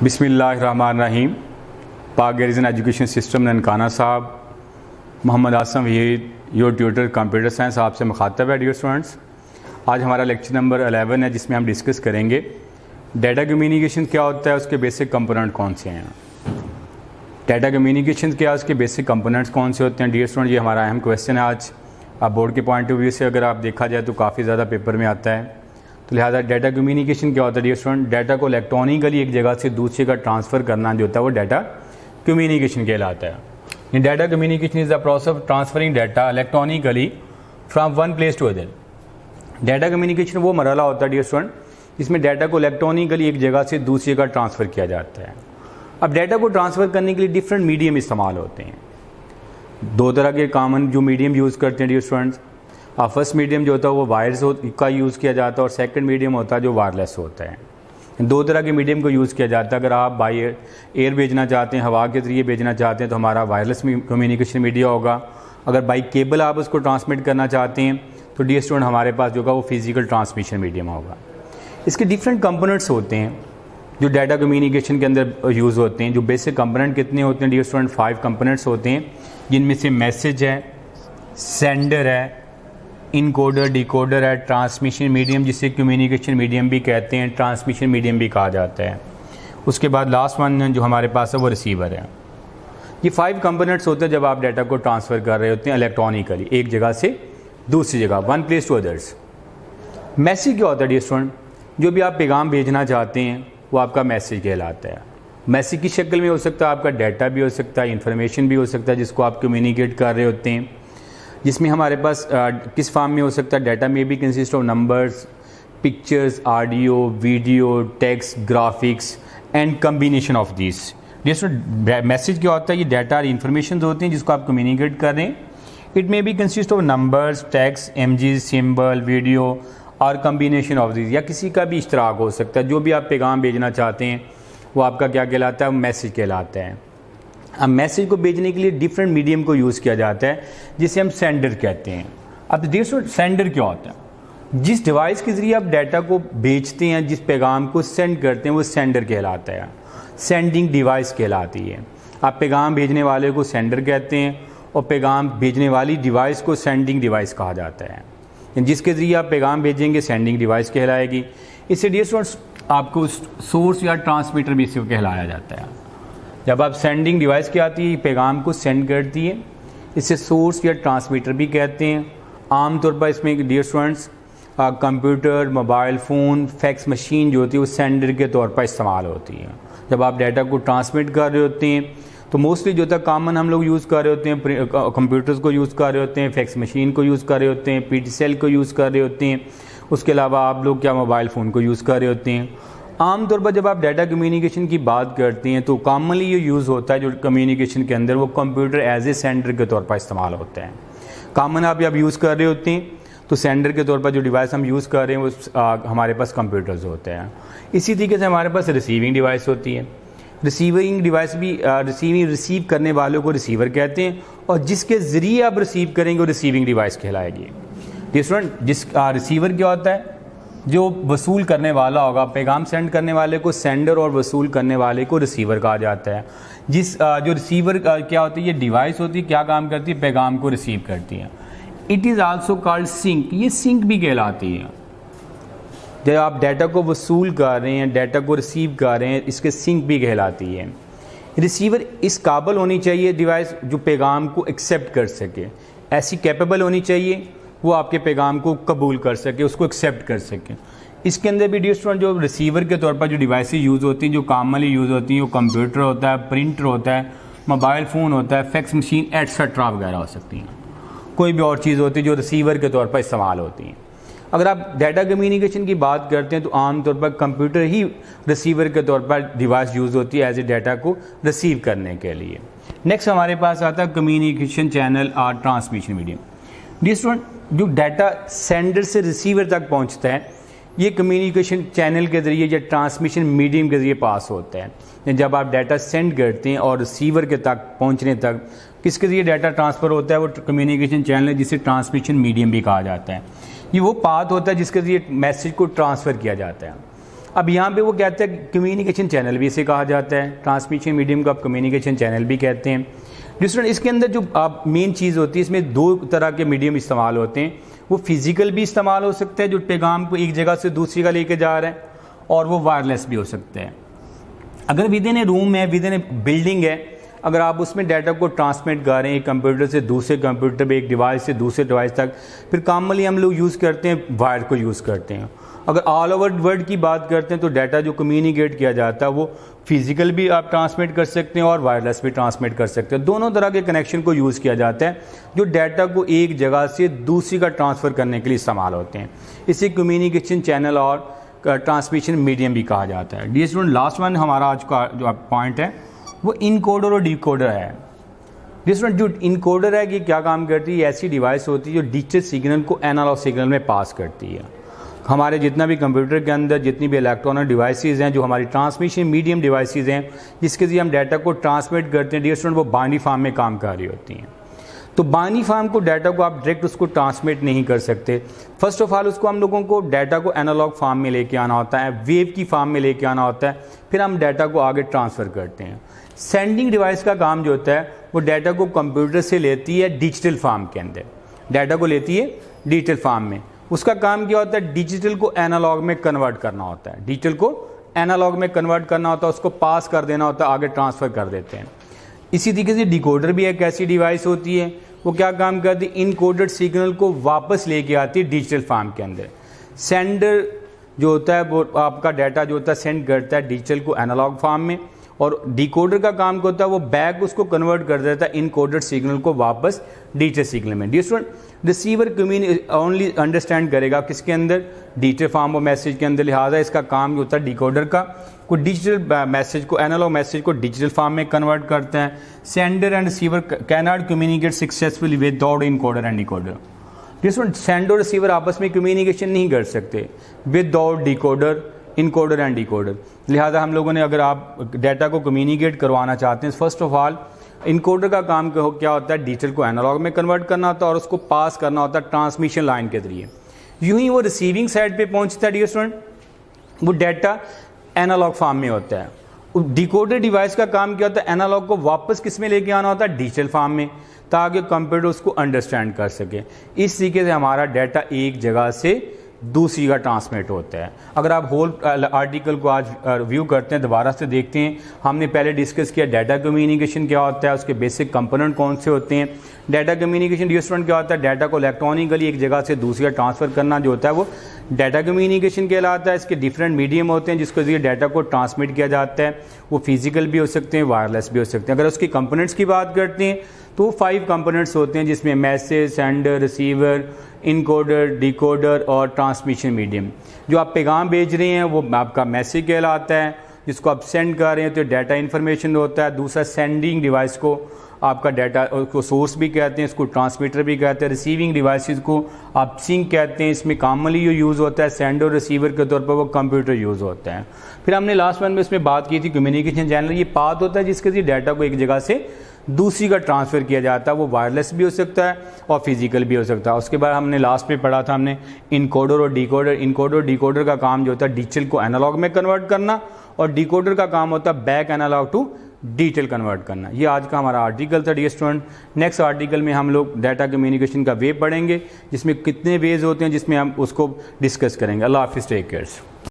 बिस्मिल्लाहिर्रहमानिर्रहीम। पाक garrison education system Nankana Sahib, Mohammad Asam Waheed, your tutor computer science आपसे मुखातब है। डियर स्टूडेंट्स, आज हमारा लेक्चर नंबर 11 है, जिसमें हम डिस्कस करेंगे डाटा कम्युनिकेशन क्या होता है, उसके बेसिक कंपोनेंट कौन से हैं। डाटा कम्युनिकेशन क्या है, उसके बेसिक कंपोनेंट्स कौन से होते हैं। डियर स्टूडेंट, ये हमारा अहम क्वेश्चन है आज। आप बोर्ड के पॉइंट ऑफ व्यू से अगर आप देखा जाए तो काफ़ी ज़्यादा पेपर में आता है। तो लिहाजा डाटा कम्युनिकेशन क्या होता है डियर स्टूडेंट, डाटा को इलेक्ट्रॉनिकली एक जगह से दूसरी जगह ट्रांसफ़र करना जो होता है वो डाटा कम्युनिकेशन कहलाता है। Data communication is the process of transferring data electronically from one place to other. Data communication वो मरहला होता है डियर स्टूडेंट जिसमें डाटा को इलेक्ट्रॉनिकली एक जगह से दूसरी जगह ट्रांसफ़र किया जाता है। अब डाटा को ट्रांसफ़र करने के लिए डिफरेंट मीडियम इस्तेमाल होते हैं। दो तरह के कॉमन जो मीडियम यूज़ करते हैं डियर स्टूडेंट्स, फर्स्ट मीडियम जो होता है वो वायर्स का यूज़ किया जाता है और सेकंड मीडियम होता है जो वायरलेस होता है। दो तरह के मीडियम को यूज़ किया जाता है। अगर आप बाई एयर भेजना चाहते हैं, हवा के ज़रिए भेजना चाहते हैं, तो हमारा वायरलेस कम्युनिकेशन मीडिया होगा। अगर बाई केबल आप उसको ट्रांसमिट करना चाहते हैं तो डियर स्टूडेंट हमारे पास जो होगा वो फिजिकल ट्रांसमिशन मीडियम होगा। इसके डिफरेंट कंपोनेंट्स होते हैं जो डाटा कम्युनिकेशन के अंदर यूज़ होते हैं। जो बेसिक कंपोनेंट कितने होते हैं डियर स्टूडेंट, 5 कंपोनेंट्स होते हैं, जिनमें से मैसेज है, सेंडर है, इनकोडर, डिकोडर है, ट्रांसमिशन मीडियम जिसे कम्युनिकेशन मीडियम भी कहते हैं, ट्रांसमिशन मीडियम भी कहा जाता है। उसके बाद लास्ट वन जो हमारे पास है वो रिसीवर है। ये 5 कंपोनेंट्स होते हैं जब आप डाटा को ट्रांसफ़र कर रहे होते हैं इलेक्ट्रॉनिकली एक जगह से दूसरी जगह, one place to others. Message क्या होता है डियर स्टूडेंट, जो भी आप पैगाम भेजना चाहते हैं वो आपका मैसेज कहलाता है। मैसेज की शक्ल में हो सकता है, आपका डाटा भी हो सकता है, इन्फॉर्मेशन भी हो सकता है जिसको आप कम्युनिकेट कर रहे होते हैं, जिसमें हमारे पास किस फॉर्म में हो सकता है। डाटा में भी consist of numbers, pictures, audio, video, text, graphics and combination of this. Message क्या होता है, ये डाटा और इन्फॉर्मेशन होते हैं जिसको आप कम्युनिकेट कर रहे हैं। It may be consist of numbers, text, images, symbol, video और कम्बिनेशन ऑफ दिस, या किसी का भी इश्तराक हो सकता है। जो भी आप पैगाम भेजना चाहते हैं वो आपका क्या कहलाता है, मैसेज कहलाता है। अब मैसेज को भेजने के लिए डिफरेंट मीडियम को यूज़ किया जाता है जिसे हम सेंडर कहते हैं। अब देखो सेंडर क्या होता है, जिस डिवाइस के ज़रिए आप डाटा को भेजते हैं, जिस पैगाम को सेंड करते हैं वो सेंडर कहलाता है, सेंडिंग डिवाइस कहलाती है। आप पैगाम भेजने वाले को सेंडर कहते हैं और पैगाम भेजने वाली डिवाइस को सेंडिंग डिवाइस कहा जाता है। जिसके ज़रिए आप पैगाम भेजेंगे सेंडिंग डिवाइस कहलाएगी। इससे डियर स्टूडेंट्स आपको सोर्स या ट्रांसमीटर भी इसको कहलाया जाता है। जब आप सेंडिंग डिवाइस की आती है, पैगाम को सेंड करती है, इसे सोर्स या ट्रांसमीटर भी कहते हैं। आमतौर पर इसमें dear students computer, mobile phone, fax machine जो होती है वो सेंडर के तौर पर इस्तेमाल होती है। जब आप डाटा को ट्रांसमिट कर रहे होते हैं तो मोस्टली जो होता है कॉमन हम लोग यूज़ कर रहे होते हैं, कंप्यूटर्स को यूज़ कर रहे होते हैं, फैक्स मशीन को यूज़ कर रहे होते हैं, पीटी सेल को यूज़ कर रहे होते हैं। उसके अलावा आप लोग क्या मोबाइल फ़ोन को यूज़ कर रहे होते हैं। आमतौर पर जब आप डाटा कम्युनिकेशन की बात करते हैं तो कॉमनली ये यूज़ होता है जो कम्युनिकेशन के अंदर वो कंप्यूटर एज ए सेंडर के तौर पर इस्तेमाल होता है। कॉमन आप जब यूज़ कर रहे होते हैं तो सेंडर के तौर पर जो डिवाइस हम यूज़ कर रहे हैं वो हमारे पास कंप्यूटर्स होते हैं। इसी तरीके से हमारे पास रिसीविंग डिवाइस होती है। रिसीविंग डिवाइस भी रिसीव करने वालों को रिसीवर कहते हैं और जिसके ज़रिए आप रिसीव करेंगे वो रिसीविंग डिवाइस कहलाएगी। जिस रिसीवर क्या होता है, जो वसूल करने वाला होगा, पैगाम सेंड करने वाले को सेंडर और वसूल करने वाले को रिसीवर कहा जाता है। जो रिसीवर क्या होती है, ये डिवाइस होती है, क्या काम करती है, पैगाम को रिसीव करती है। It is also called sink, ये सिंक भी कहलाती है। जब आप डाटा को वसूल कर रहे हैं, डाटा को रिसीव कर रहे हैं, इसके सिंक भी कहलाती है। रिसीवर इस काबिल होनी चाहिए डिवाइस जो पैगाम को एक्सेप्ट कर सके, ऐसी कैपेबल होनी चाहिए वो आपके पैगाम को कबूल कर सके, उसको एक्सेप्ट कर सके। इसके अंदर भी डियर स्टूडेंट जो रिसीवर के तौर पर जो डिवाइसेस यूज़ होती हैं, जो कॉमनली यूज़ होती हैं, वो कंप्यूटर होता है, प्रिंटर होता है, मोबाइल फ़ोन होता है, फैक्स मशीन एट्सेट्रा वगैरह हो सकती हैं। कोई भी और चीज़ होती है जो रिसीवर के तौर पर इस्तेमाल होती हैं। अगर आप डाटा कम्युनिकेशन की बात करते हैं तो आमतौर पर कंप्यूटर ही रिसीवर के तौर पर डिवाइस यूज़ होती है एज ए डाटा को रिसीव करने के लिए। नेक्स्ट हमारे पास आता है कम्युनिकेशन चैनल और ट्रांसमिशन मीडियम। डियर स्टूडेंट, जो डाटा सेंडर से रिसीवर तक पहुंचता है ये कम्युनिकेशन चैनल के ज़रिए या ट्रांसमिशन मीडियम के ज़रिए पास होता है। जब आप डाटा सेंड करते हैं और रिसीवर के तक पहुंचने तक किसके ज़रिए डाटा ट्रांसफ़र होता है, वो कम्युनिकेशन चैनल है जिसे ट्रांसमिशन मीडियम भी कहा जाता है। ये वो पाथ होता है जिसके ज़रिए मैसेज को ट्रांसफ़र किया जाता है। अब यहाँ पे वो कहते हैं कम्युनिकेशन चैनल भी इसे कहा जाता है, ट्रांसमिशन मीडियम को आप कम्युनिकेशन चैनल भी कहते हैं। स्टूडेंट इसके अंदर जो आप मेन चीज़ होती है, इसमें दो तरह के मीडियम इस्तेमाल होते हैं। वो फिजिकल भी इस्तेमाल हो सकता है जो पैगाम को एक जगह से दूसरी जगह लेके जा रहा है, और वो वायरलेस भी हो सकता है। अगर विद इन ए रूम है, विद इन ए बिल्डिंग है, अगर आप उसमें डाटा को ट्रांसमिट कर रहे हैं एक कंप्यूटर से दूसरे कंप्यूटर पे, एक डिवाइस से दूसरे डिवाइस तक, फिर कॉमनली हम लोग यूज़ करते हैं वायर को यूज़ करते हैं। अगर ऑल ओवर वर्ल्ड की बात करते हैं तो डाटा जो कम्युनिकेट किया जाता है वो फिजिकल भी आप ट्रांसमिट कर सकते हैं और वायरलेस भी ट्रांसमिट कर सकते हैं। दोनों तरह के कनेक्शन को यूज़ किया जाता है जो डाटा को एक जगह से दूसरी का ट्रांसफ़र करने के लिए इस्तेमाल होते हैं। इसे कम्युनिकेशन चैनल और ट्रांसमिशन मीडियम भी कहा जाता है। डियर स्टूडेंट, लास्ट वन हमारा आज का जो पॉइंट है वो इनकोडर और डिकोडर है। डियर स्टूडेंट, जो इनकोडर है ये क्या काम करती है? ऐसी डिवाइस होती है जो डिजिटल सिग्नल को एनालॉग सिग्नल में पास करती है। हमारे जितना भी कंप्यूटर के अंदर जितनी भी इलेक्ट्रॉनिक डिवाइसेस हैं, जो हमारी ट्रांसमिशन मीडियम डिवाइसेस हैं जिसके ज़रिए हम डाटा को ट्रांसमिट करते हैं, डियर स्टूडेंट, वो बाइनरी फॉर्म में काम कर रही होती हैं। तो बाइनरी फॉर्म को डाटा को आप डायरेक्ट उसको ट्रांसमिट नहीं कर सकते। फर्स्ट ऑफ ऑल उसको हम लोगों को डाटा को एनालॉग फॉर्म में लेके आना होता है, वेव की फॉर्म में लेके आना होता है, फिर हम डाटा को आगे ट्रांसफ़र करते हैं। सेंडिंग डिवाइस का काम जो होता है वो डाटा को कंप्यूटर से लेती है डिजिटल फॉर्म के अंदर, डाटा को लेती है डिजिटल फॉर्म में। उसका काम क्या होता है? डिजिटल को एनालॉग में कन्वर्ट करना होता है, डिजिटल को एनालॉग में कन्वर्ट करना होता है, उसको पास कर देना होता है, आगे ट्रांसफ़र कर देते हैं। इसी तरीके से डिकोडर भी एक ऐसी डिवाइस होती है, वो क्या काम करती है? इनकोडेड सिग्नल को वापस लेके आती है डिजिटल फॉर्म के अंदर। सेंडर जो होता है वो आपका डाटा जो होता है सेंड करता है डिजिटल को एनालॉग फॉर्म में, और डिकोडर का काम क्या होता है? वो बैक उसको कन्वर्ट कर देता है इनकोडेड सिग्नल को वापस डिजिटल सिग्नल में। Dear student, receiver only understand करेगा किसके अंदर? डिजिटल फॉर्म और मैसेज के अंदर। लिहाजा इसका काम होता है डिकोडर का को डिजिटल मैसेज को, एनालॉग मैसेज को डिजिटल फॉर्म में कन्वर्ट करता है। Sender and receiver can not communicate successfully without encoder and decoder. Dear student, sender और रिसीवर आपस में कम्युनिकेशन नहीं कर सकते without decoder, encoder and decoder. लिहाजा हम लोगों ने, अगर आप डाटा को कम्युनिकेट करवाना चाहते हैं, फर्स्ट ऑफ ऑल इनकोडर का काम क्या होता है? डिजिटल को एनालॉग में कन्वर्ट करना होता है और उसको पास करना होता है ट्रांसमिशन लाइन के जरिए। यूं ही वो रिसीविंग साइड पे पहुंचता है, डियर स्टूडेंट, वो डाटा एनालॉग फॉर्म में होता है। डिकोडर डिवाइस का काम क्या होता है? एनालॉग को वापस किस में लेके आना होता है? डिजिटल फॉर्म में, ताकि कंप्यूटर उसको अंडरस्टैंड कर सके। इस तरीके से हमारा डाटा एक जगह से दूसरी का ट्रांसमिट होता है। अगर आप होल आर्टिकल को आज रिव्यू करते हैं, दोबारा से देखते हैं, हमने पहले डिस्कस किया डाटा कम्युनिकेशन क्या होता है, उसके बेसिक कंपोनेंट कौन से होते हैं। डाटा कम्युनिकेशन डियर स्टूडेंट क्या होता है? डाटा को इलेक्ट्रॉनिकली एक जगह से दूसरी का ट्रांसफ़र करना जो होता है वो डाटा कम्युनिकेशन कहलाता है। इसके डिफरेंट मीडियम होते हैं जिसके जरिए डाटा को ट्रांसमिट किया जाता है। वो फिजिकल भी हो सकते हैं, वायरलेस भी हो सकते हैं। अगर उसके कंपोनेंट्स की बात करते हैं तो 5 कंपोनेंट्स होते हैं, जिसमें message, sender, receiver, encoder, decoder और ट्रांसमिशन मीडियम। जो आप पैगाम भेज रहे हैं वो आपका मैसेज कहलाता है, जिसको आप सेंड कर रहे हैं तो डाटा इन्फॉर्मेशन होता है। दूसरा सेंडिंग डिवाइस को आपका डाटा को सोर्स भी कहते हैं, इसको ट्रांसमीटर भी कहते हैं। रिसीविंग डिवाइसेस को आप सिंक कहते हैं। इसमें कॉमनली जो यूज़ होता है सेंडर और रिसीवर के तौर पर वो कंप्यूटर यूज़ होता है। फिर हमने लास्ट वन में इसमें बात की थी कम्युनिकेशन चैनल। ये पाथ होता है जिसके जरिए डाटा को एक जगह से दूसरी का ट्रांसफ़र किया जाता है। वो वायरलेस भी हो सकता है और फिजिकल भी हो सकता है। उसके बाद हमने लास्ट में पढ़ा था हमने इनकोडर और डिकोडर। इनकोडर डिकोडर का काम जो होता है डिजिटल को एनालॉग में कन्वर्ट करना, और डिकोडर का काम होता है back analog to digital convert करना। ये आज का हमारा आर्टिकल था डियर स्टूडेंट। नेक्स्ट आर्टिकल में हम लोग डाटा कम्युनिकेशन का वे पढ़ेंगे, जिसमें कितने वेज होते हैं, जिसमें हम उसको डिस्कस करेंगे। अल्लाह हाफिज़, टेक केयर।